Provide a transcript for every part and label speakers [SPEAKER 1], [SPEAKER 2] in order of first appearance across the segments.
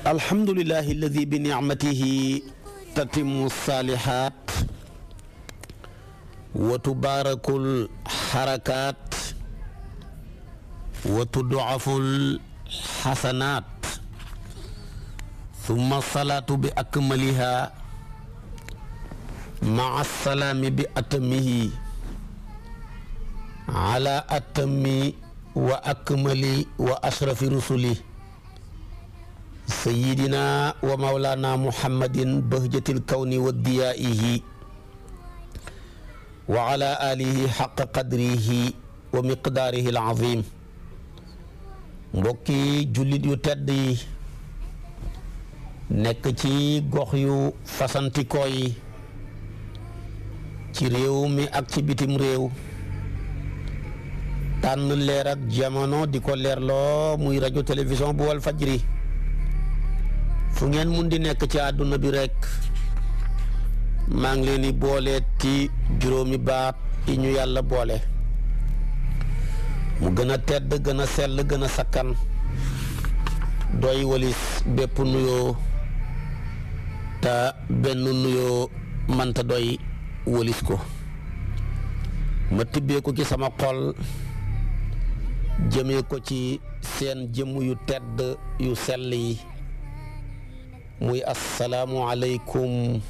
[SPEAKER 1] alhamdulillahi alladi bi nicmatihi tatimu salihat wa tubarakul xarakat wa tuduaful xasanat summa salaatu bi akmaliha maa salaami bi atamihi ala atami wa akmali wa ashrafi rusuli sayyidina wa mawlana muhammadin bahjatil kawni wa diyaihi wa ala alihi xaqa qadrihi wa miqdaarihi al-azim. mbokki jullit yu tedd yi nekk ci gox yu fasantikoo yi ci réew mi ak ci bitim réew tànn leer ak jamono di ko leerloo muy rajo télévision bu wal fajri fu ngeen mun di nekk ci àdduna bi rekk maa ngi leen di boole ci juróomi baat yi ñu yàlla boole mu gën a tedd gën a sell gën a sakkan doy walis bépp nuyoo te benn nuyoo manta doy walis ko ma tibbee ko ci sama xol jëmee ko ci seen jëmm yu tedd yu sell yi muy assalaamu aleykum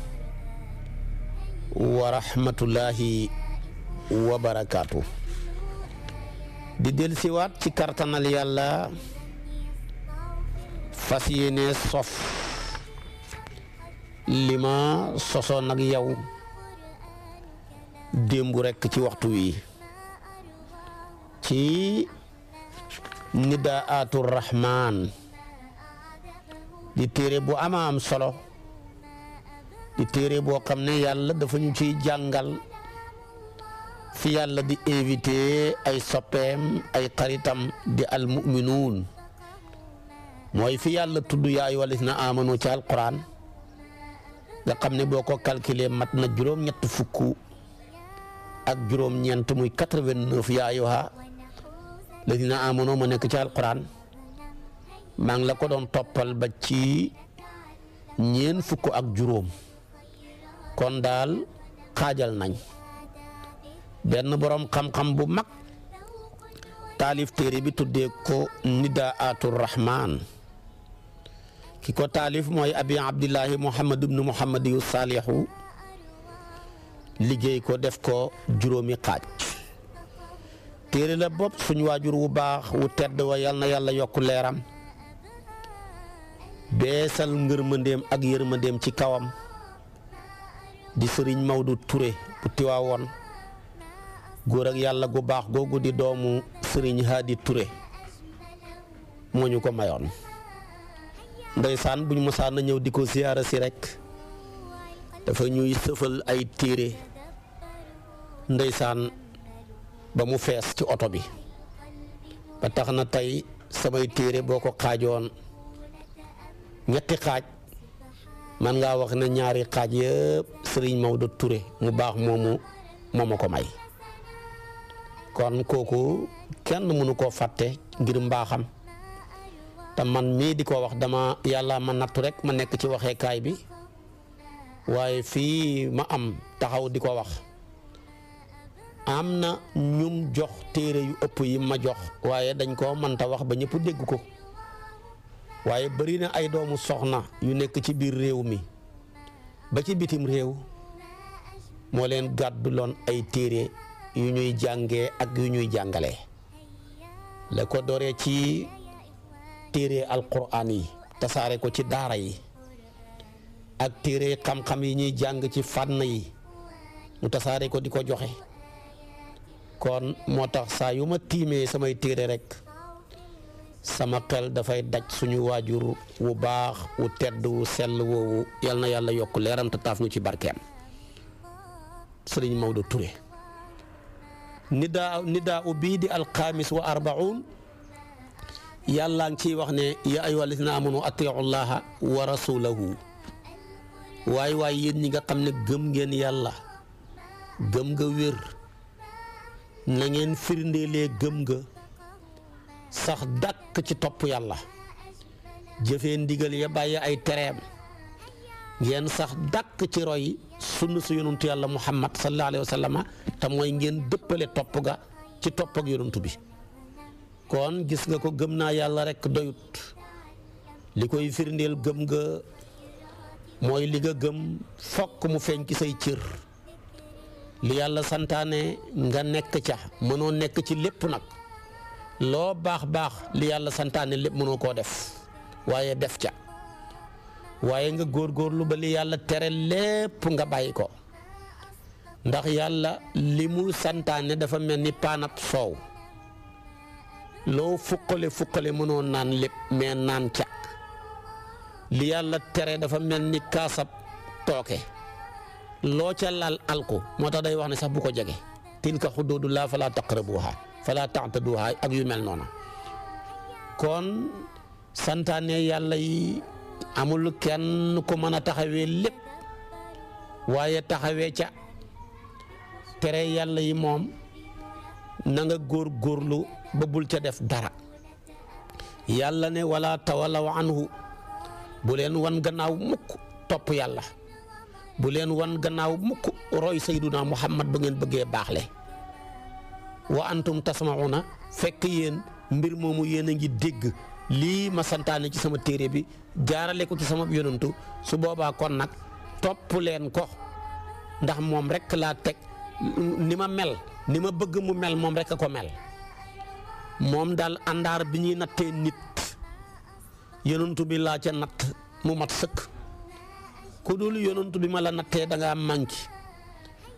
[SPEAKER 1] wa rahmatullahi wa barakaatu. di dellusiwaat ci kartanal yàlla fas yéene sof li ma sosoon ak yow démb rekk ci waxtu wi ci nidaatu rahmaan di téere bu am solo di téere boo xam ne yàlla dafa ñu ciy jàngal fi yàlla di invité ay soppeem ay xaritam di almuminuun mooy fi yàlla tudd yaa ayyuhal lazina aamanu ci alquran nga xam ne boo ko calculer mat na juróom-ñett fukk ak juróom-ñeent muy 89 yaa ayyuhal lazina aamanu ma nekk ci alquran maa ngi la ko doon toppal ba ci ñeent fukk ak juróom kon daal xaajal nañ benn boroom xam-xam bu mag taalif téere bi tuddee ko nidaatu rahmaan ki ko taalif mooy abi abdillahi muhammad ibnu muhammad yu saalihu liggéey ko def ko juróomi xaaj téere la bopp suñu waajur wu baax wu tedd wa yal na yàlla yokk leeram beesal ngërmandeem ak yërmandeem ci kawam di sëriñ Maodo Touré bu Tiwaawoon góor ak yàlla gu baax googu di doomu sëriñ Hadi Touré moo ñu ko mayoon ndeysaan buñ mosaan na ñëw di ko siyaara si rekk dafa ñuy sëfal ay téere ndeysaan ba mu fees ci oto bi ba tax na tey samay téere boo ko xaajoon ñetti xaaj man ngaa wax ne ñaari xaaj yëpp sëriñ Maodo Touré mu baax moomu moo ma ko may kon kooku kenn mënu koo fàtte ngir mbaaxam te man mii di ko wax dama yàlla ma nattu rek ma nekk ci waxeekaay bi waaye fii ma am taxaw di ko wax am na ñum jox téere yu ëpp yi ma jox waaye dañ koo mënta wax ba ñëpp dégg ko waaye bari na ay doomu soxna yu nekk ci biir réew mi ba ci bitim réew moo leen gàdduloon ay téere yu ñuy jàngee ak yu ñuy jàngalee la ko dooree ci téere alquraan yi tasaare ko ci daara yi ak téere xam-xam yi ñuy jàng ci fànn yi mu tasaare ko di ko joxe kon moo tax saa yu ma tiimee samay téere rekk sama xel dafay daj suñu waajur wu baax wu tedd wu sell woowu yal na yàlla yokk leeram te taaf ñu ci barkeem sëriñ Maodo Touré nidaa u bii di alxaamis wa arbaun yàlla ngi ciy wax ne yaa ayyuhal lazina amanu atiu llaha wa rasulahu waay yéen ñi nga xam ne gëm ngeen yàlla gëm nga wér na ngeen firndeelee gëm nga sax dàkk ci topp yàlla jëfee ndigal ya bàyyi ay tereem ngeen sax dàkk ci roy sunna su yonantu yàlla muhammad sallallahu alayhi wa sallam te mooy ngeen dëppale topp ga ci topp ak yonantu bi kon gis nga ko gëm naa yàlla rek doyut li koy firndeel gëm nga mooy li nga gëm fokk mu feeñ ci say cër li yàlla santaane nga nekk ca mënoo nekk ci lépp nag loo baax baax li yàlla santaane lépp mënoo koo def waaye def ca waaye nga góorgóorlu ba li yàlla tere lépp nga bàyyi ko ndax yàlla li mu santaane dafa mel ni paanab soow loo fuqale mënoo naan lépp mais naan ca li yàlla tere dafa mel ni kaasab tooke loo ca lal alko moo tax day wax ne sax bu ko jege tilka xuduudullah falaa taqrabuha falaa ta'taduha ak yu mel noona kon santaane yàlla yi amul kenn ku mën a taxawee lépp waaye taxawee ca tere yàlla yi moom na nga góorgóorlu ba bul ca def dara yàlla ne wala tawallaw anhu bu leen wan gannaaw mukk topp yàlla bu leen wan gannaaw mukk roy sayduna muhammad ba ngeen bëggee baaxle wa antum tasmauna fekk yéen mbir moomu yéen a ngi dégg lii ma santaane ci sama téere bi jaarale ko ci sama yonantu su boobaa kon nag topp leen ko ndax moom rek laa teg ni ma mel ni ma bëgg mu mel moom rek a ko mel moom daal àndaar bi ñuy nattee nit yonantu bi laa ca natt mu mat sëkk ku dul yonantu bi ma la nattee da ngaa manqué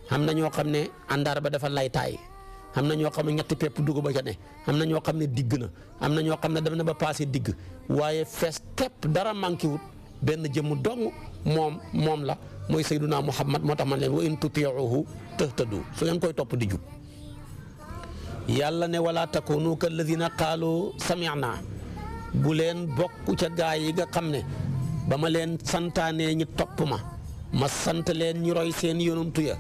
[SPEAKER 1] am na ñoo xam ne àndaar ba dafa lay taay am na ñoo xam ne ñetti pepp dugub ba ca ne am na ñoo xam ne digg na am na ñoo xam ne dem na ba passé digg waaye fees tepp dara manqué wut benn jëmm dong moom la mooy sayduna muhammad moo tax man leen wa in tutiuhu tahtadu su ngeen koy topp di jub yàlla ne wala takunu kalladina qaalu sami'na bu leen bokk ca gaa yi nga xam ne ba ma leen santaanee ñi topp ma sant leen ñi roy seen yonantu ya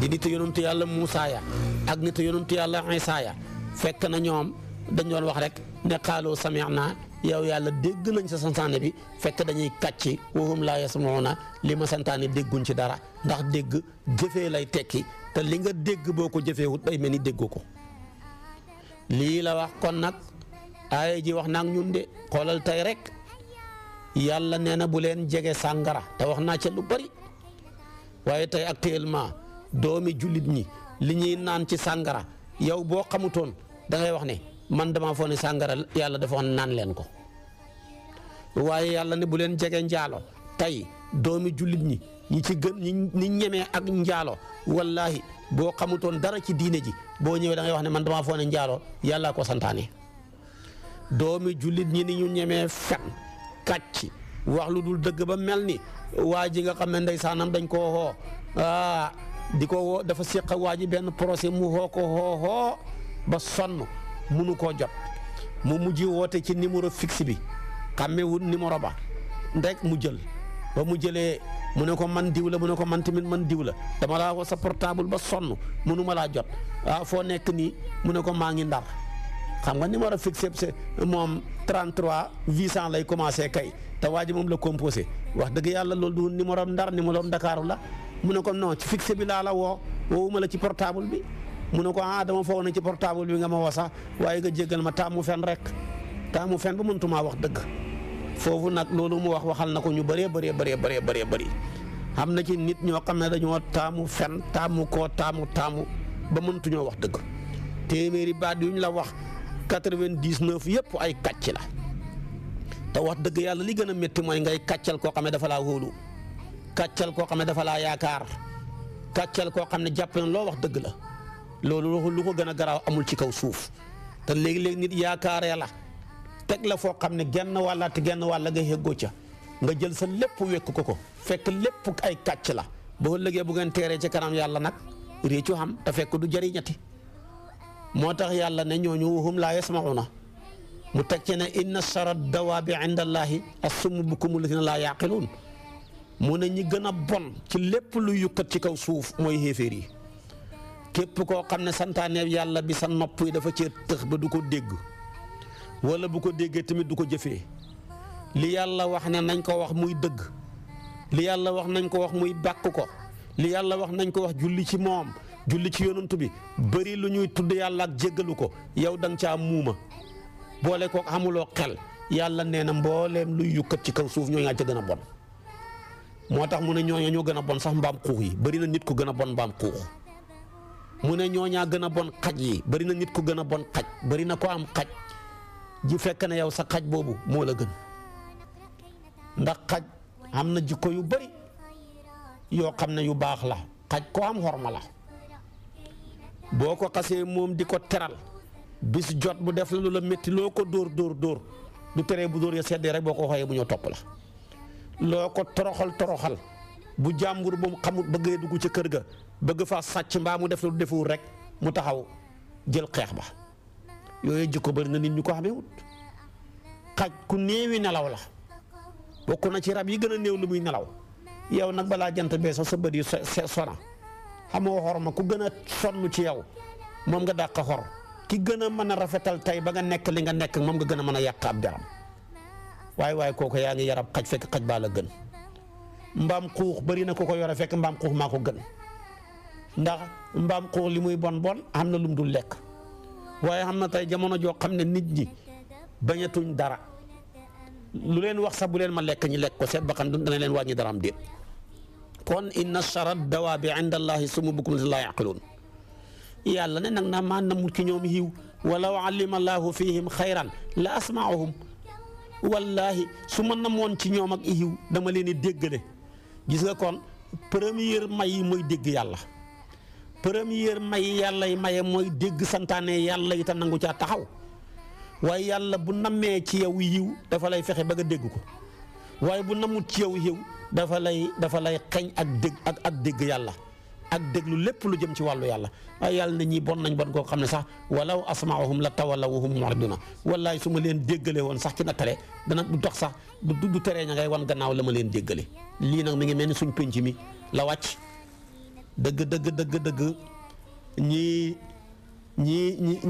[SPEAKER 1] di nit yonantu yàlla Muusaa ya ak nit yonantu yàlla Iisaa ya fekk na ñoom dañ doon wax rek ne qaalu sami'na yow yàlla dégg nañ sa santaane bi fekk dañuy kàcci wa hum laa yasma'uuna li ma santaane dégguñ ci dara ndax dégg jëfee lay tekki te li nga dégg boo ko jëfeewut day mel ni déggoo ko lii la wax kon nag aaya ji wax naag ñun de xoolal tey rek yàlla nee na bu leen jege sàngara te wax naa ca lu bari waaye tey actuellement doomi jullit ñi li ñuy naan ci sàngara yow boo xamutoon da ngay wax ne man dama foog ne sàngara yàlla dafa wax naan leen ko waaye yàlla ne bu leen jege njaalo tey doomi jullit ñi ci gën ñi ñemee ak njaalo wallahi boo xamutoon dara ci diine ji boo ñëwee da ngay wax ne man dama foog ne njaalo yàlla ko santaane doomi jullit ñi ni ñu ñemee fen kàcc wax lu dul dëgg ba mel ni waa ji nga xam ne ndeysaanam dañ koo xoo di ko woo dafa séq waa ji benn procès mu xoo ko xoo ba sonn munu koo jot mu mujj woote ci numéro fixe bi xàmmewul numéro ba ndek mu jël ba mu jëlee mu ne ko man diw la mu ne ko man tamit man diw la dama laa woo sa portable ba sonn munu ma laa jot foo nekk nii mu ne ko maa ngi Ndar xam nga numéro fixe moom 33 800 lay commencé kay te waa ji moom la composé wax dëgg yàlla loolu du numéro Ndar numéro Ndakaaru la mu ne ko non ci fixe bi laa la woowuma la ci portable bi mu ne ko dama foog ne ci portable bi nga ma woo sax waaye nga jéggal ma taamu fen rek taamu fen ba mëntumaa wax dëgg foofu nag loolu mu waxal na ko ñu bëree bëri xam na ci nit ñoo xam ne dañoo taamu fen taamu ba mëntuñoo wax dëgg téeméeri baat yuñ la wax 99 yëpp ay kàcc la te wax dëgg yàlla li gën a métti mooy ngay kàccal koo xam ne dafa laa wóolu kàccal koo xam ne dafa laa yaakaar kàccal koo xam ne jàpp na loo wax dëgg la loolu lu ko gën a garaaw amul ci kaw suuf te léegi-léegi nit yaakaaree la teg la foo xam ne genn wàlla te genn wàlla nga xéggoo ca nga jël sa lépp wekk ko fekk lépp ay kàcc la boo lëgee bu ngeen teeree ci kanam yàlla nag réccu xam te fekk du jëriñati moo tax yàlla ne ñooñu hum laa yasma'una mu teg ci ne inna shara dawaabi inda allaahi as-summu bukumu llaziina laa yaqiluun mu ne ñi gën a bon ci lépp lu yukkat ci kaw suuf mooy xéeféer yi képp koo xam ne santaaneeb yàlla bi sa nopp yi dafa cee tëx ba du ko dégg wala bu ko déggee tamit du ko jëfee li yàlla wax ne nañ ko wax muy dëgg li yàlla wax nañ ko wax muy bàkk ko li yàlla wax nañ ko wax julli ci moom julli ci yonantu bi bëri lu ñuy tudd yàlla ak jéggalu ko yow da nga caa muuma boole ko xamuloo xel yàlla nee na mbooleem luy yukkat ci kaw suuf ñooñaa ca gën a bon moo tax mu ne ñooña ñoo gën a bon sax mbaam xuux yi bëri na nit ku gën a bon mbaam xuux mu ne ñooñaa gën a bon xaj yi bëri na nit ku gën a bon xaj bëri na ko am xaj ji fekk ne yow sa xaj boobu moo la gën ndax xaj am na jikko yu bëri yoo xam ne yu baax la xaj ko am xorma la boo ko xasee moom di ko teral bis jot bu def la lu la métti loo ko dóor du teree bu dóor ya seddee rek boo ko xooyee bu ñoo topp la loo ko toroxal bu jàmbur bu mu xamut bëggee dugg ca kër ga bëgg faa sàcc mbaa mu def la lu defuwul rek mu taxaw jël xeex ba yooyu jikko bëri na nit ñu ko xamee wut xaj ku néewi nelaw la bokk na ci rab yi gën a néew lu muy nelaw yow nag balaa jant bee sax sa bët yi sona xamoo xor ma ku gën a sonn ci yow moom nga dàq xor ki gën a mën a rafetal tey ba nga nekk li nga nekk moom nga gën a mën a yàq ab deram waaye kooku yaa ngi yarab xaj fekk xaj baa la gën mbaam xuux bëri na ku ko yore fekk mbaam xuux maa ko gën ndax mbaam xuux li muy bon am na lum dul lekk waaye xam na tey jamono joo xam ne nit ñi bañatuñ dara lu leen wax sax bu leen ma lekk ñi lekk ko seet ba xam dana leen wàññi dara am déet kon inna shara dawaabi inda allahi summu bukum laa yaqiluun yàlla ne nag naa maa namul ki ñoom yiw walaw alima allahu fihim xayran la asmaahum wallahi su ma namoon ci ñoom ak yiw dama leen di déggale gis nga kon première may yi mooy dégg yàlla première may yàlla yi maye mooy dégg santaane yàlla yi te nangu caa taxaw waaye yàlla bu nammee ci yow yiw dafa lay fexe ba nga dégg ko waaye bu namut ci yow yiw dafa lay xeñ ak dégg yàlla ak déglu lépp lu jëm ci wàllu yàlla waaye yàlla ne ñii bon nañ bon koo xam ne sax walaw asmaahum la tawallaw wa hum mu'riduna wallaay su ma leen déggalee woon sax ci na tere dana du dox sax du teree ña ngay wan gannaaw la ma leen déggale lii nag mi ngi mel ni suñ penc mi la wàcc dëgg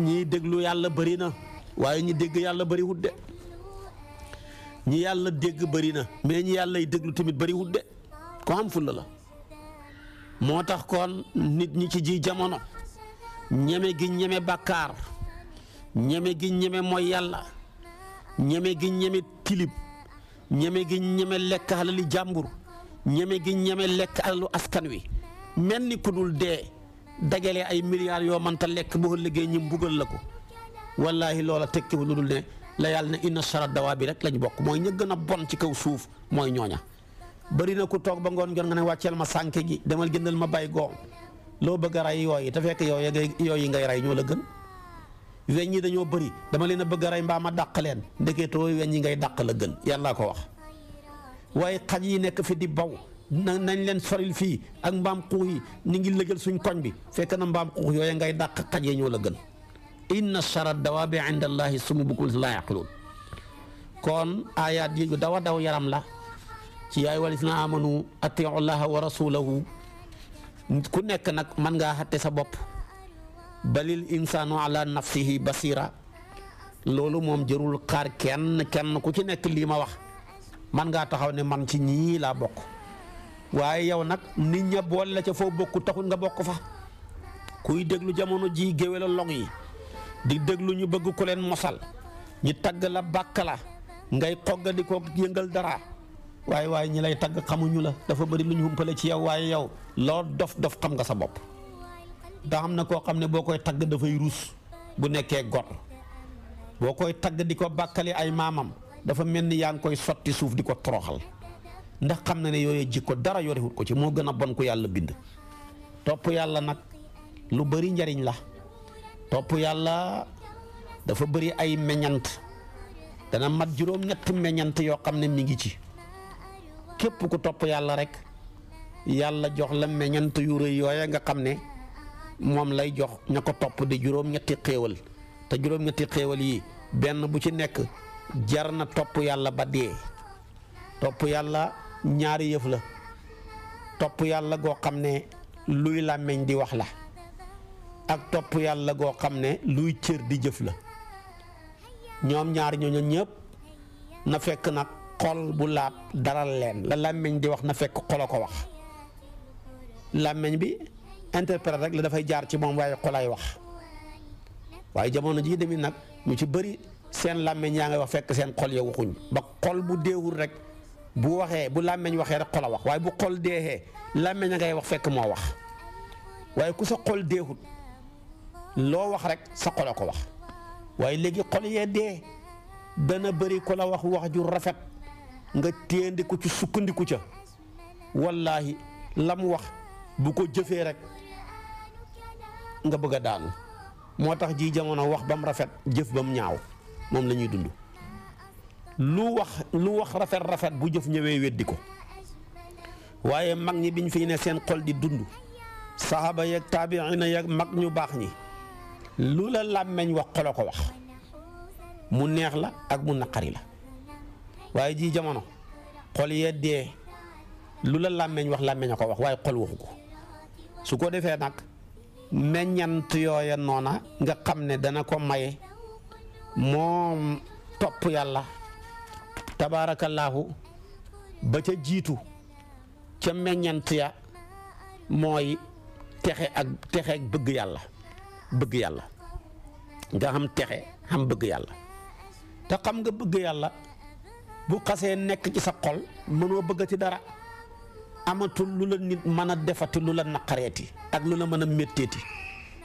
[SPEAKER 1] ñii déglu yàlla bëri na waaye ñi dégg yàlla bëri wut de ñi yàlla dégg bëri na mais ñi yàlla y déglu tamit bëri wut de ko xam fulla la moo tax kon nit ñi ci ji jamono ñeme gi ñeme bàkkaar ñeme gi ñeme mooy yàlla ñeme gi ñeme tilib ñeme gi ñeme lekk alali jàmbur ñeme gi ñeme lekk alalu askan wi mel ni ku dul dee dagale ay milliards yoo mënta lekk boo liggéey ñi mbugal la ko wallaahi loola tekkiwu lu dul ne la yàlla ne inna shara dawaa bi rek lañ bokk mooy ña gën a bon ci kaw suuf mooy ñooña bëri na ku toog ba ngoon jot nga ne wàcceel ma sànke gi demal jëndal ma bay goom loo bëgg a rey yooyu te fekk yooyu ngay rey ñoo la gën weñ ñi dañoo bëri dama leen a bëgg a rey mbaa ma dàq leen ndeketoo weñ ñi ngay dàq la gën yàllaa ko wax waaye xaj yi nekk fi di baw nañ leen soril fii ak mbaam xuux yi ni ngi lëjal suñ koñ bi fekk na mbaam xuux yooyu ngay dàq xaj yi ñoo la gën inna shara dawaabi inda allahi summu bukum laa yaqiluun kon ayaat yi yu daw yaram la ci yaay walisina amanu atiu llaha wa rasulahu ku nekk nag mën ngaa xatte sa bopp balil insaanu ala nafsihi basira loolu moom jërul xaar kenn ku ci nekk lii ma wax man ngaa taxaw ne man ci ñii laa bokk waaye yow nag nit ña boole la ca foo bokku taxul nga bokk fa kuy déglu jamono ji géwéla long yi di déglu ñu bëgg ko leen mosal ñi tagg la bàkk la ngay xogga di ko yëngal dara waaye ñi lay tagg xamuñu la dafa bëri lu ñu humpale ci yow waaye yow loo dof xam nga sa bopp daa xam na koo xam ne boo koy tagg dafay ruus bu nekkee gor boo koy tagg di ko bàkkali ay maamam dafa mel ni yaa ngi koy sotti suuf di ko toroxal ndax xam na ne yooyu jikko dara yorewut ko ci moo gën a bon ko yàlla bind topp yàlla nag lu bëri njariñ la topp yàlla dafa bëri ay meññant dana mat juróom-ñetti meññant yoo xam ne mi ngi ci képp ku topp yàlla rek yàlla jox la meññant yu rëy yooya nga xam ne moom lay jox ña ko topp di juróom-ñetti xéewal te juróom-ñetti xéewal yi benn bu ci nekk jar na topp yàlla ba dee topp yàlla ñaari yëf la topp yàlla goo xam ne luy làmmiñ di wax la ak topp yàlla goo xam ne luy cër di jëf la ñoom ñaar ñooñu ñëpp na fekk nag xol bu laab daral leen la làmmiñ di wax na fekk xolo ko wax làmmiñ bi interprète rek la dafay jaar ci moom waaye xolay wax waaye jamono jii demit nag ñu ci bëri seen làmmiñ yaa ngay wax fekk seen xol ya waxuñ ba xol bu deewul rek bu waxee bu làmmiñ waxee rek xol a wax waaye bu xol deexee làmmiñ a ngay wax fekk moo wax waaye ku sa xol deexut loo wax rek sa xol a ko wax waaye léegi xol yee dee dana bëri ko la wax ju rafet nga téendiku ci sukkandiku ca wallaahi la mu wax bu ko jëfee rek nga bëgg a daanu moo tax ji jamono wax ba mu rafet jëf ba mu ñaaw moom la ñuy dund lu wax rafet bu jëf ñëwee weddi ko waaye mag ñi biñ fi ne seen xol di dund saxaaba yeeg taabiina yeeg mag ñu baax ñi lu la làmmeñ wax xolo ko wax mu neex la ak mu naqari la waaye ji jamono xol yee dee lu la làmmeñ wax làmmeñ a ko wax waaye xol waxu ko su ko defee nag meññant yooya noona nga xam ne dana ko maye moom topp yàlla tabaarakallaahu ba ca jiitu ca meññant ya mooy texe ak bëgg yàlla nga xam texe xam bëgg yàlla te xam nga bëgg yàlla bu xasee nekk ci sa xol mënoo bëggati dara amatul lu la nit mën a defati lu la naqareeti ak lu la mën a métteeti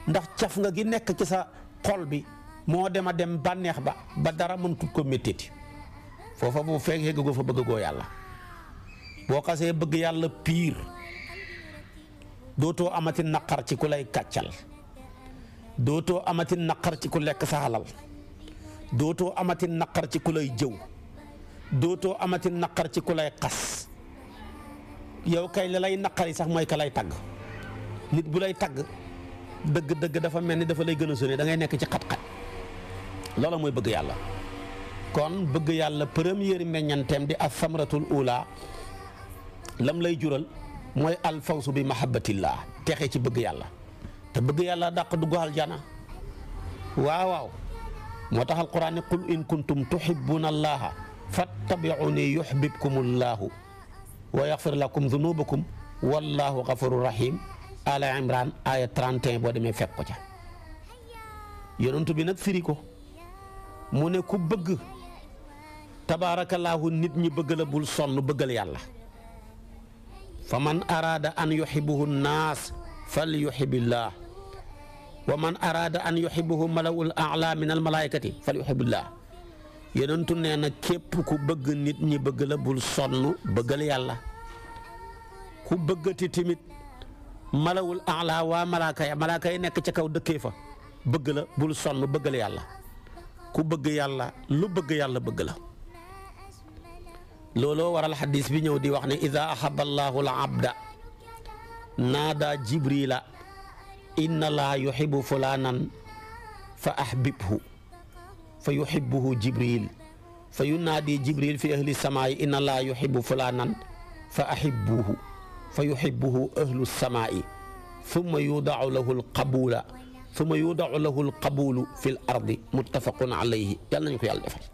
[SPEAKER 1] ndax caf nga gi nekk ci sa xol bi moo dem a dem bànneex ba dara mënut ko métteeti foofa bu fekkee goo fa bëgg goo yàlla boo xasee bëgg yàlla piir dootoo amati naqar ci ku lay kàccal dootoo amati naqar ci ku lekk sa halal dootoo amati naqar ci ku lay jëw dootoo amati naqar ci ku lay xas yow kay la lay naqari sax mooy ka lay tagg nit bu lay tagg dëgg dafa mel ni dafa lay gën a sonné da ngay nekk ci xat-xat loola mooy bëgg yàlla kon bëgg yàlla première meññanteem di as samratul ula lam lay jural mooy alfawsu bi mahabbatillah texe ci bëgg yàlla te bëgg yàlla dàq dugg aljana waaw moo tax alquran ne qul in kuntum tuhibbuna allaha fattabi'uni yuhbibkumullahu wa yaxfir lakum dunubakum wallahu gafuru rahim ala imran aya 31 boo demee fekk ko ca yonentu bi nag firi ko mu ne ku bëgg tabaarakallaahu nit ñi bëgg la bul sonn bëggal yàlla fa man araada an yuhibbuhu nnaas fal yuhibbillah wa man araada an yuhibbuhu malawul a'la min al malaikati fal yuhibbillah yonentu nee na képp ku bëgg nit ñi bëgg la bul sonn bëggal yàlla ku bëggati timit malawul a'la waa malaaka yi nekk ca kaw dëkkee fa bëgg la bul sonn bëggal yàlla ku bëgg yàlla lu bëgg yàlla bëgg la looloo waral xadis bi ñëw di wax ne ida ahaba allahu al abda naada jibrila inna laa yuhibbu fulanan fa ahbibhu fa yuhibbuhu jibril fa yunaadi jibril fi ahli samaa'i inna laa yuhibbu fulanan fa ahibbuhu fa yuhibbuhu ahlu samaa'i thumma yudaau lahu alqabula thumma yudaau lahu alqabulu fi l ardi muttafaqun alayhi yàlla nañu ko yàlla defal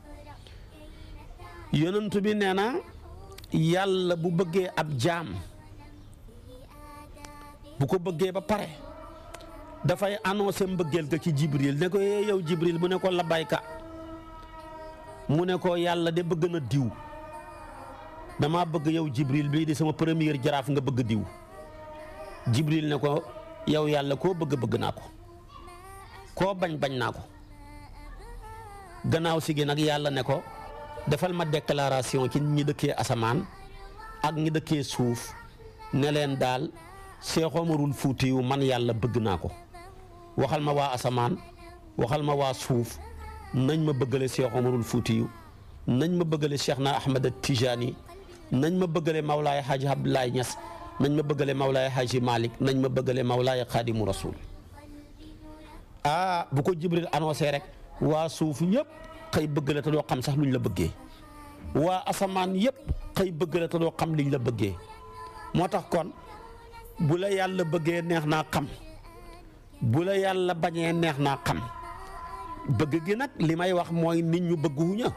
[SPEAKER 1] yonent bi nee na yàlla bu bëggee ab jaam bu ko bëggee ba pare dafay annoncé mbëggeel ga ci jibril ne ko yow jibril mu ne ko labayka mu ne ko yàlla de bëgg na diw dama bëgg yow jibril bii di sama première jaraaf nga bëgg diw jibril ne ko yow yàlla koo bëgg naa ko koo bañ naa ko gannaaw si gi nag yàlla ne ko defal ma déclaration ci ñi dëkkee asamaan ak ñi dëkkee suuf ne leen daal Cheikh Omarul Fuuti yu man yàlla bëgg naa ko waxal ma waa asamaan waxal ma waa suuf nañ ma bëggale Cheikh Omarul Fuuti yu nañ ma bëggale Cheikh na Ahmad Tijaani nañ ma bëggale Mawlaay Haji Abdoulaye Niass nañ ma bëggale Mawlaay Haji Malick nañ ma bëggale Mawlaay Xaadimu Rasul bu ko Jibril annoncé rek waa suuf yëpp xëy bëgg la te doo xam sax luñ la bëggee waa asamaan yëpp xëy bëgg la te doo xam liñ la bëggee moo tax kon bu la yàlla bëggee neex naa xam bu la yàlla bañee neex naa xam bëgg gi nag li may wax mooy nit ñu bëgguwuña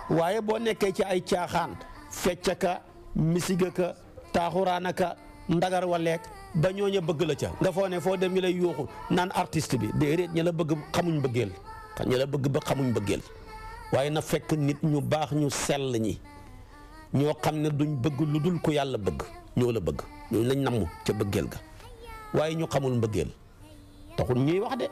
[SPEAKER 1] waaye boo nekkee ci ay caaxaan fecca ka misiga ka taaxuraana ka ndagar waleek ba ñooña bëgg la ca nga foo ne foo dem ñu lay yuuxu naan artiste bi déedéet ña la bëgg xamuñ bëggeel ña la bëgg ba xamuñ bëggeel waaye na fekk nit ñu baax ñu sell ñi ñoo xam ne duñ bëgg lu dul ko yàlla bëgg ñoo la bëgg ñooñu lañ namm ca bëggeel ga waaye ñu xamul mbëggeel taxul ñuy wax de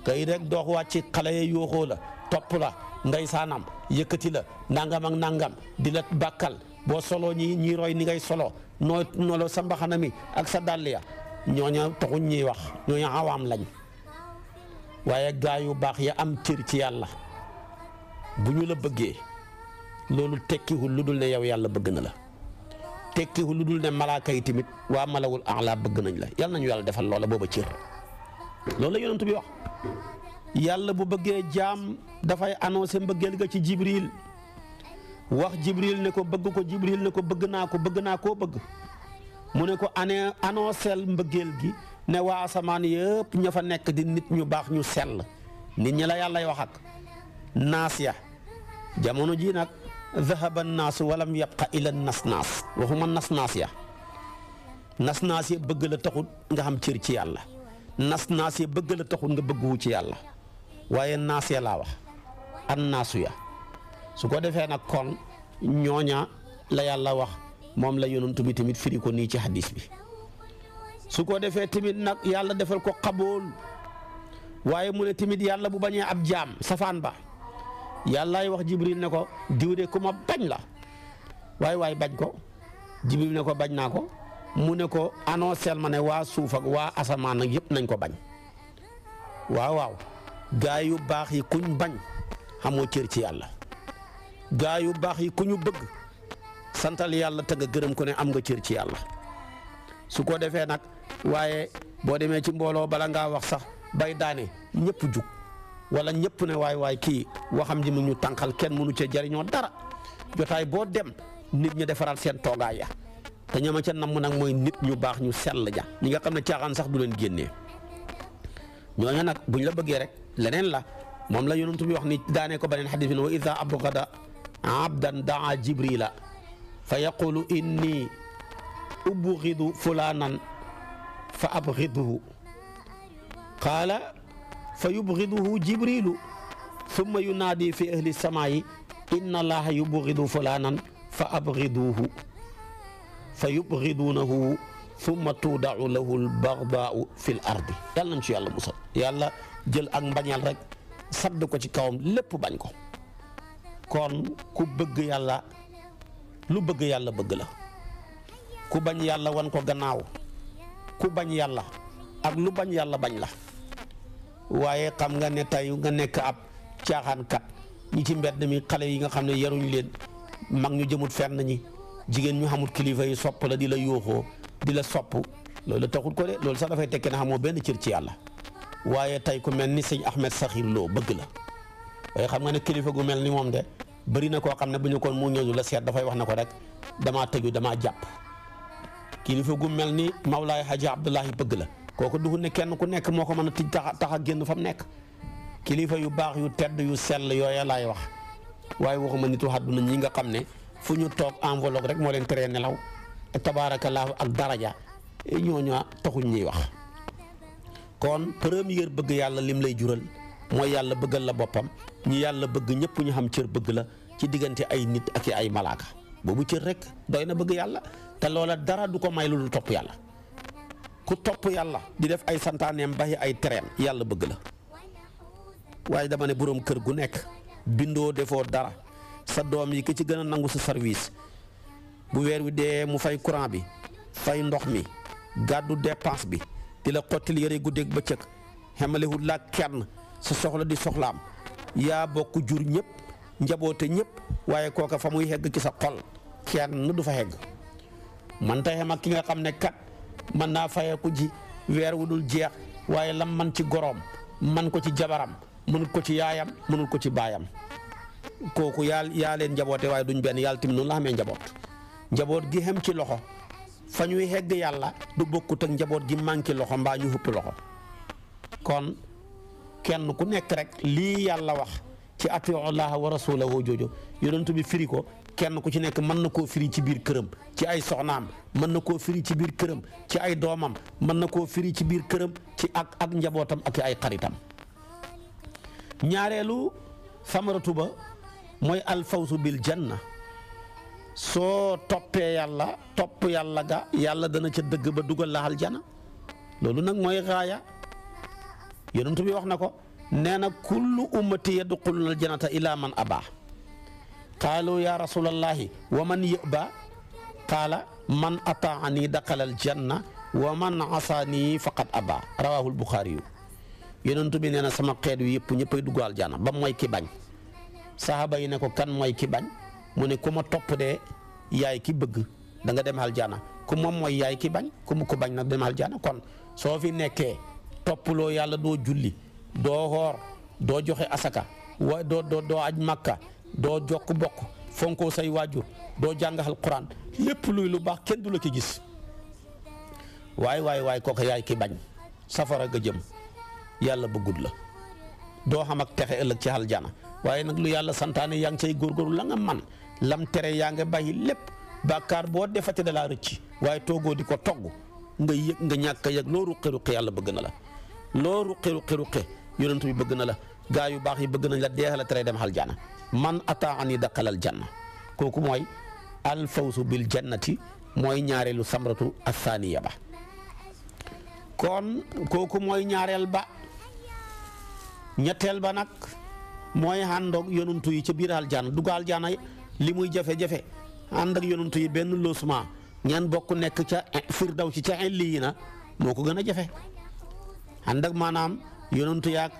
[SPEAKER 1] kay rek doox wàcc xale ya yooxoo la topp la ndeysaanam yëkkati la nangam ak nangam di la bàkkal boo soloo ñi roy ni ngay solo noo sa mbaxana mi ak sa dàll ya ñooña taxuñ ñuy wax ñooña awaam lañ waaye gaa yu baax ya am cër ci yàlla bu ñu la bëggee loolu tekkiwul lu dul ne yow yàlla bëgg na la tekkiwul lu dul ne malaaka yi tamit waa malawul a'la bëgg nañ la yàlla nañu yàlla defal loola booba cër loolu la yonent bi wax yàlla bu bëggee jaam dafay annoncé mbëggeel ga ci jibril wax jibril ne ko bëgg ko jibril ne ko bëgg naa koo bëgg mu ne ko annoncel mbëggeel gi ne waa asamaan yëpp ña fa nekk di nit ñu baax ñu sell nit ñi la yàllay wax ak naas ya jamono ji nag dhahaba naasu walam yabqa ila nasnaas waxuma nasnaas ya nasnaas ya bëgg la taxut nga xam cër ci yàlla nasnaas ya bëgg la taxut nga bëgguwu ci yàlla waaye naas ya laa wax an naasu ya su ko defee nag kon ñooña la yàlla wax moom la yonent bi tamit firi ko nii ci hadis bi su ko defee tamit nag yàlla defal ko xabool waaye mu ne tamit yàlla bu bañee ab jaam safaan ba yàllaay wax jibril ne ko diw de ku ma bañ la waay bañ ko jibril ne ko bañ naa ko mu ne ko annoncel ma ne waa suuf ak waa asamaan nag yëpp nañ ko bañ waaw gaa yu baax yi kuñ bañ xamoo cër ci yàlla gaa yu baax yi ku ñu bëgg santal yàlla te nga gërëm ko ne am nga cër ci yàlla su ko defee nag waaye boo demee ci mbooloo bala ngaa wax sax bay daane ñëpp jug wala ñëpp ne waay kii waxam ji mu ñu tànqal kenn mënu cee jariñoo dara jotaay boo dem nit ñi defaraat seen toogaay ya te ñama ca namm nag mooy nit ñu baax ñu sell ja ñi nga xam ne caaxaan sax du leen génnee ñooñu nag buñ la bëggee rek leneen la moom la yonent bi wax ni daanee ko beneen xadis bi ne wa ida abgada abdan daa jibrila fa yaqulu inni ubgidu fulanan fa abgiduhu qaala fa yubgiduhu jibrilu summa yunaadi fi ahli samaayi inna allaha yubgidu fulanan fa abgiduhu fa yubgiduunahu summa tuudau lahu albagdaau fi l ardi yàlla nañ ci yàlla musal yàlla jël ak mbañal rek sadd ko ci kawam lépp bañ ko kon ku bëgg yàlla lu bëgg yàlla bëgg la ku bañ yàlla wan ko gannaaw ku bañ yàlla ak lu bañ yàlla bañ la waaye xam nga ne tey nga nekk ab caaxaankat ñi ci mbedd mi xale yi nga xam ne yaruñ leen mag ñu jëmut fenn ñi jigéen ñu xamul kilifa yi sopp la di la yóoxoo di la sopp loolu taxul ko de loolu sax dafay tekki ne xamoo benn cër ci yàlla waaye tey ku mel ni sëñ Ahmed Sakhir Lo bëgg la waaye xam nga ne kilifa gu mel ni moom de bëri na koo xam ne bu ñu ko mu ñëw la seet dafay wax na ko rek damaa tëju damaa jàpp kilifa gu mel ni Mawlaay Haji Abdullahi bëgg la kooku dugul ne kenn ku nekk moo ko mën a tij tax a génn fa mu nekk kilifa yu baax yu tedd yu sell yooya laay wax waaye waxuma nitu àdduna ñi nga xam ne fu ñu toog enveloppe rek moo leen teree nelaw tabaarakallaahu ak daraja ñooñu taxuñ ñuy wax kon première bëgg yàlla lim lay jural mooy yàlla bëggal la boppam ñi yàlla bëgg ñëpp ñu xam cër bëgg la ci diggante ay nit ak ay malaaka boobu cër rek doy na bëgg yàlla te loola dara du ko may lu dul topp yàlla ku topp yàlla di def ay santaaneem bàyyi ay tereem yàlla bëgg la waaye dama ne boroom kër gu nekk bindoo defoo dara sa doom yi ki ci gën a nangu sa service bu weer wi dee mu fay courant bi fay ndox mi gàddu dépense bi di la xottil yëre guddeeg bëccëg xemalewul la kenn sa soxla di soxlaam yaa bokk jur ñëpp njaboote ñëpp waaye kooka fa muy hegg ci sa xol kenn du fa hegg man tey xam ak ki nga xam ne kat mën naa fayeeku ji weer wu dul jeex waaye lam man ci goroom man ko ci jabaram mënul ko ci yaayam mënul ko ci baayam kooku yaa leen njaboote waaye duñ benn yàlla tamit noonu la xamee njaboot gi xem ci loxo fa ñuy hegg yàlla du bokkut ak njaboot gi manqué loxo mbaa ñu hëpp loxo kon kenn ku nekk rek lii yàlla wax ci atiu allaha wa rasulahu joojo yonent bi firi ko kenn ku ci nekk mën na koo firi ci biir këram ci ay soxnaam mën na koo firi ci biir këram ci ay doomam mën na koo firi ci biir këram ci ak njabootam ak ay xaritam ñaareelu samaratu ba mooy alfawsu bil janna soo toppee yàlla topp yàlla ga yàlla dana ca dëgg ba dugal la aljana loolu nag mooy gaaya yonent bi wax na ko nee na kullu ummati yadxuluna aljanata ila man aba qaalu ya rasulallahi wa man yaba qaala man ataani daxala aljanna wa man asaani faqad aba rawahul buxaari yu yonent bi nee na sama xeet wi yëpp ñëppay dugg aljana ba mooy ki bañ saxaaba yi ne ko kan mooy ki bañ mu ne ku ma topp de yaay ki bëgg da nga dem aljana ku moom mooy yaay ki bañ ku mu ko bañ nag dem aljana kon soo fi nekkee toppaloo yàlla doo julli doo xoor doo joxe asaka wa doo aj makka doo jokk bokk fonkoo say waajur doo jàngaxal quran lépp luy lu baax kenn du la ci gis waay kooku yaay ki bañ safara ga jëm yàlla bëggut la doo xam ak texe ëllëg ci aljana waaye nag lu yàlla santaane yaa ngi cay góorgóorlu la nga man lam tere yaa nga bàyyi lépp bàkkaar boo defate da laa rëcc waaye toogoo di ko togg nga yëg nga ñàkk a yëg loo ruqi yàlla bëgg na la loo ruqi yonent bi bëgg na la gaa yu baax yi bëgg nañ la deexal a tere dem aljana man ataani daqalal janna kooku mooy alfawsu bil jannati mooy ñaareelu samratu athaniya ba kon kooku mooy ñaareel ba ñetteel ba nag mooy àndoog yonantu yi ca biir aljana dugg aljana li muy jafe-jafe ànd ak yonantu yi benn losement ngeen bokk nekk ca firdaw ci ca illiina moo ko gën a jafe ànd ak maanaam yonantu yaag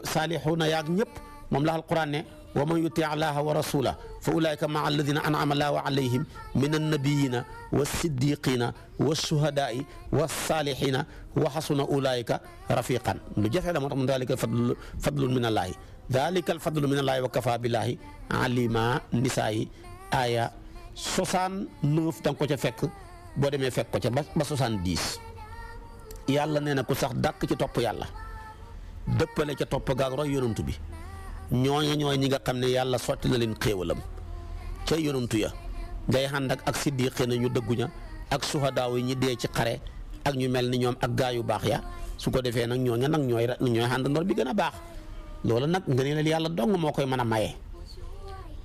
[SPEAKER 1] saalixuuna yaag ñëpp moom la alquran ne wa man yuti allaha wa rasula fa ulaika maa alladina anama allahu alayhim min annabiyina wa siddiqina wa shuhadaai wa salihina wa xasuna ulaika rafiqan lu jafe la moo tax mu dalika fadlun min allahi dalika alfadlu min allahi wa kafa billahi alima nisaayi aya 69 da nga ko ca fekk boo demee fekk ko ca ba 70 yàlla nee na ku sax dàkk ci topp yàlla dëppale ca topp gaag roy yonantu bi ñooñu ñooy ñi nga xam ne yàlla sotti na leen xéewalam ca yonantu ya ngay ànd ak siddiqi na ñu dëgguña ak suhadaaw yi ñi dee ci xare ak ñu mel ni ñoom ak gaa yu baax ya su ko defee nag ñooñu nag ñooy àndandoor bi gën a baax loolu nag nga ne yàlla dong moo koy mën a maye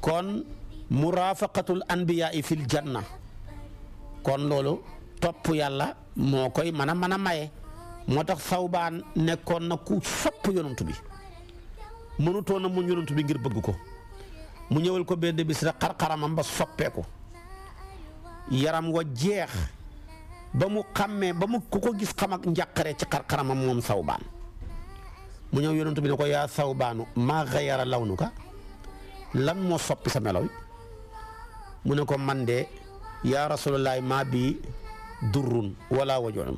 [SPEAKER 1] kon murafaqatul anbiyaa fil janna kon loolu topp yàlla moo koy mën a maye moo tax Sawbaan nekkoon na ku sopp yonantu bi mënutoon na mu yonantu bi ngir bëgg ko mu ñëwal ko benn bis rek xar-xaramam ba soppeeku yaram wa jeex ba mu xàmmee ba mu ku ko gis xam ak njàqare ci xar-xaramam moom Sawbaan mu ñëw yonantu bi ne ko yaa Sawbaanu maa xayara lawnuka lan moo soppi sa melo mu ne ko man de yaa Rasulullaahi maa bi durrun wala wajun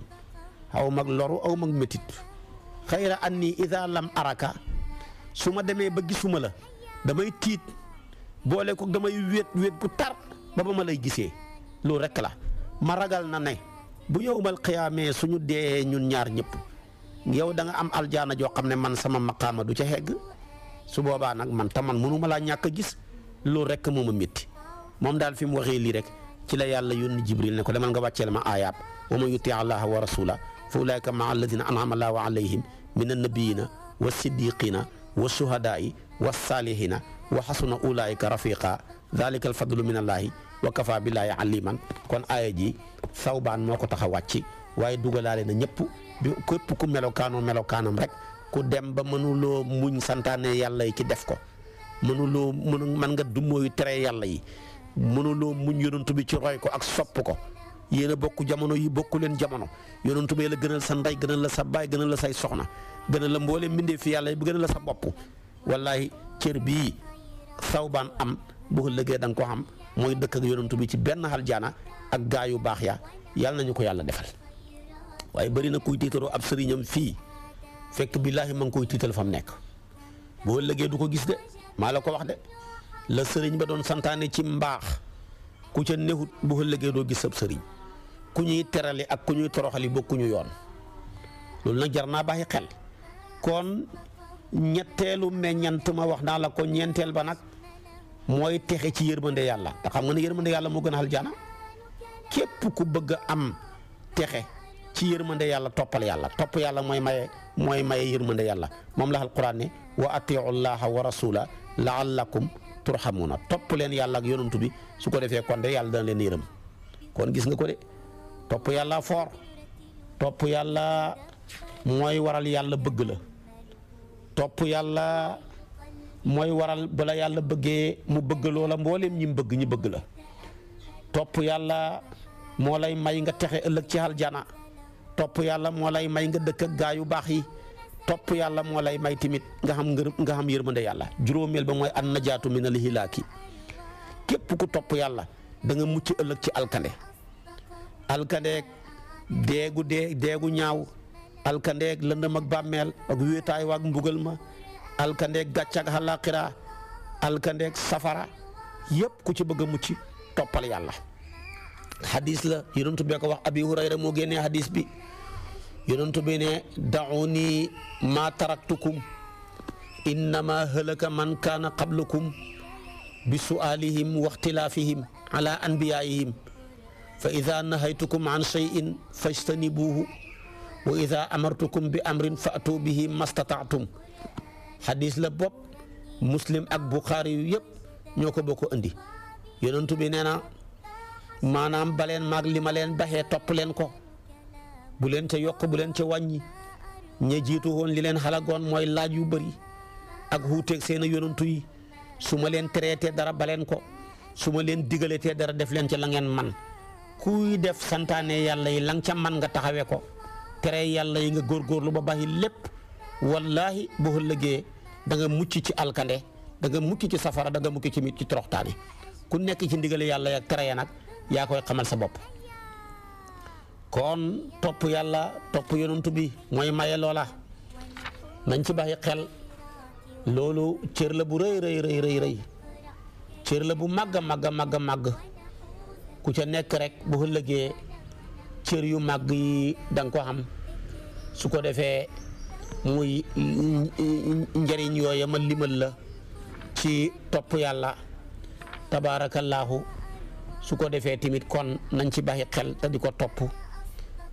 [SPEAKER 1] aw mag loru aw mag métit xayra anni ida lam araka su ma demee ba gisuma la damay tiit boole ko damay wéet bu tar ba ma lay gisee loolu rekk la ma ragal na ne bu yowmal xiyaamee suñu dee ñun ñaar ñëpp yow da nga am aljaana joo xam ne man sama maqaama du ca hegg su boobaa nag man ta man mënuma laa ñàkk a gis loolu rekk moo ma métti moom daal fi mu waxee lii rek ci la yàlla yónni Jibril ne ko demal nga wàcceel ma aayaab wa man yuti allaha wa rasula fa ulaika maa alladina anama allahu alayhim min annabiyina wa siddiqina wa shuhadaai wa salihina wa xasuna ulaika rafiqa dalika alfadlu min allahi wa kafa billahi aliman kon aaya ji Sawbaan moo ko tax a wàcc waaye dugalaale na ñëpp bi képp ku melokaanam rek ku dem ba mënuloo muñ santaane yàlla yi ci def ko mën nga dummóoyu tere yàlla yi mënuloo muñ yonantu bi ci roy ko ak sopp ko yéen a bokk jamono yi bokku leen jamono yonantu bi la gënal sa ndey gënal la sa baay gënal la say soxna gënal la mboolem mbindee fi yàlla yi bu gënal la sa bopp wallahi cër bii Sawbaan am bu ëllëgee da nga ko xam mooy dëkk ak yonantu bi ci benn aljaana ak gaa yu baax ya yàlla nañu ko yàlla defal waaye bëri na kuy tiitaroo ab sëriñam fii fekk billaahi ma ngi koy tiital fa mu nekk boo ëllëgee du ko gis de maa la ko wax de la sëriñ ba doon santaane ci mbaax ku ca nexut bu ëllëgee doo gis sab sëriñ ku ñuy terali ak ku ñuy toroxali bokkuñu yoon loolu nag jar naa bàyyi xel kon ñetteelu meññant ma wax naa la ko ñeenteel ba nag mooy texe ci yërmande yàlla te xam nga ne yërmande yàlla moo gën a aljana képp ku bëgg a am texe ci yërmande yàlla toppal yàlla topp yàlla mooy maye yërmande yàlla moom la alquran ne wa atiu llaha wa rasula laallakum turhamuna topp leen yàlla ak yonantu bi su ko defee kon de yàlla dana leen yërëm kon gis nga ko de topp yàlla foor topp yàlla mooy waral yàlla bëgg la topp yàlla mooy waral bala yàlla bëggee mu bëgg loola mbooleem ñi bëgg ñi bëgg la topp yàlla moo lay may nga texe ëllëg ci aljana topp yàlla moo lay may nga dëkk ak gaa yu baax yi topp yàlla moo lay may tamit nga xam yërmande yàlla juróomeel ba mooy an najaatu min al hilaaki képp ku topp yàlla da nga mucc ëllëg ci alkandeeg deegu ñaaw alkandeeg lëndëm ak bàmmeel ak wéetaay waag mbugal ma alkandeeg gàcc ak àllaaxira alkandeeg safara yëpp ku ci bëgg a mucc toppal yàlla hadis la yonent bi ko wax abi hurayra moo génnee hadis bi yonent bi ne da'uni ma taraktukum innama halaka man kaana qablakum bi su'alihim wa ixtilaafihim ala anbiyaihim fa ida nahaytukum an shay'in fajtanibuhu wa ida amartukum bi amrin fa'tu bihi mastata'tum hadis la bopp muslim ak buxaari yu yëpp ñoo ko bokk andi yonent bi nee na maanaam baleen maag li ma leen baxee topp leen ko bu leen ca yokk bu leen ca wàññi ña jiitu woon li leen xalagoon mooy laaj yu bëri ak wuuteeg seen yonantu yi su ma leen traité dara baleen ko su ma leen digaletee dara def leen ca la ngeen man kuy def santaane yàlla yi la nga ca man nga taxawee ko tere yàlla yi nga góorgóorlu ba bàyyi lépp wallahi bu ëllëgee da nga mucc ci alkande da nga mucc ci safara da nga mucc ci toroxtaane ku nekk ci ndigale yàlla yak tere ya nag yaa koy xamal sa bopp kon topp yàlla topp yonantu bi mooy maye loola nañ ci bàyyi xel loolu cër la bu rëy cër la bu màgg a màgg ku ca nekk rek bu ëllëgee cër yu màgg yi da nga ko xam su ko defee muy njëriñ yooya ma limal la ci topp yàlla tabaarakallaahu su ko defee tamit kon nañ ci bàyyi xel te di ko topp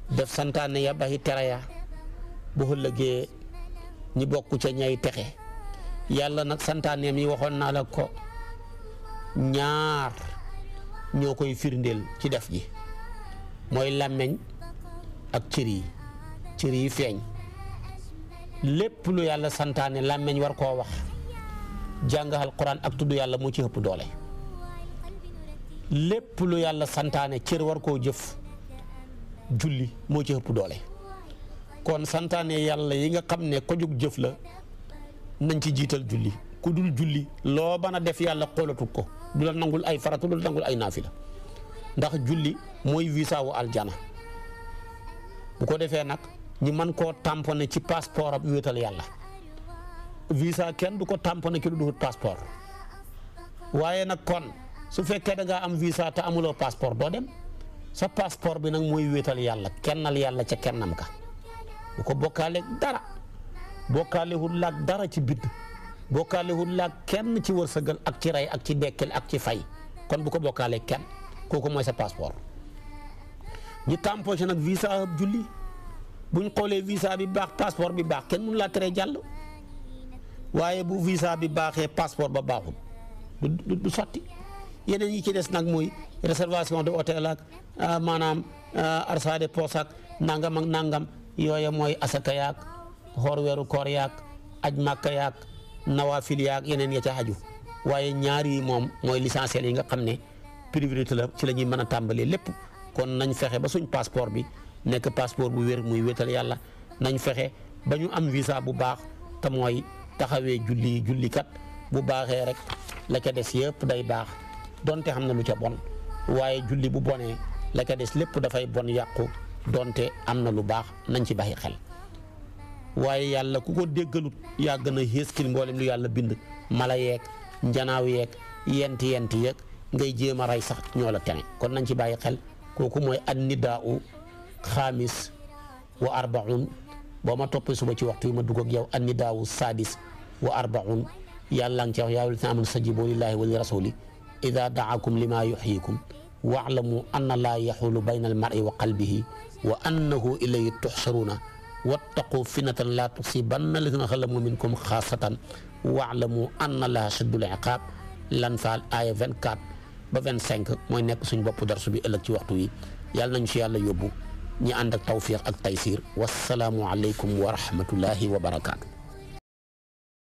[SPEAKER 1] def santaane ya bàyyi tere ya bu ëllëgee ñi bokk ca ñay texe yàlla nag santaaneem yi waxoon naa la ko ñaar ñoo koy firndeel ci def ji mooy làmmeñ ak cër yi feeñ lépp lu yàlla santaane làmmeñ war koo wax jàng alquran ak tudd yàlla moo ci ëpp doole lépp lu yàlla santaane cër war koo jëf julli moo ci ëpp doole kon santaane yàlla yi nga xam ne ko jug jëf la nañ ci jiital julli ku dul julli loo mën a def yàlla xoolatu ko du la nangul ay farata du la nangul ay naafila ndax julli mooy visa wu aljana bu ko defee nag ñi mën koo tamponné ci passeport ab wéetal yàlla visa kenn du ko tamponné ki lu dul passeport waaye nag kon su fekkee da ngaa am visa te amuloo passeport doo dem sa passeport bi nag mooy wéetal yàlla kennal yàlla ca kennam ka bu ko bokkaaleeg dara bokkaalewul laag dara ci bidd bokkaalewul laag kenn ci wërsëgal ak ci rey ak ci dekkel ak ci fay kon bu ko bokkaaleeg kenn kooku mooy sa passeport ñi tamponné nag visa ab julli buñ xoolee visa bi baax passeport bi baax kenn mënu laa tere jàll waaye bu visa bi baaxee passeport ba baaxul du sotti yeneen yi ci des nag muy réservation de hôtel ak maanaam arsa de poche ak nangam ak nangam yooya mooy asaka yaak xoor weeru koor yaak aj màkka yaak nawaafil yaak yeneen ya ca xaju waaye ñaar yi moom mooy l'essentiel yi nga xam ne priorité la ci la ñuy mën a tàmbalee lépp kon nañ fexe ba suñ passeport bi nekk passeport bu wér muy wéetal yàlla nañ fexe ba ñu am visa bu baax te mooy taxawee jullikat bu baaxee rek la ca des yëpp day baax donte xam na lu ca bon waaye julli bu bonee la ca des lépp dafay bon yàqu donte am na lu baax nañ ci bàyyi xel waaye yàlla ku ko déggalut yaa gën a xéeskil mboolem lu yàlla bind mala yeeg njanaaw yeeg yenti yeeg ngay jéem a rey sax ñoo la tene kon nañ ci bàyyi xel kooku mooy an nidaau xaamis wa arbaun boo ma toppee suba ci waxtu yi ma dugg ak yow anni daawu sadis wa arbaun yàlla ngi ci wax yaa ayyuhal lazina amanu stajibu lillahi wa li rasuli ida daakum lima yuxyikum waalamu anna laa yaxulu bayna almari wa qalbihi wa annahu ilayhi tuxsaruna wattaqu fitnatan laa tusibanna alladina zalamu minkum xaasatan waalamu anna allaha shadidul iqaab Lanfaal aaya 24 ba 25 mooy nekk suñ bopp darsu bi ëllëg ci waxtu wi yàlla nañu si yàlla yóbbu ñi ànd ak tawfiq ak taysiir wassalaamu aleykum wa rahmatullahi wa barakaatu.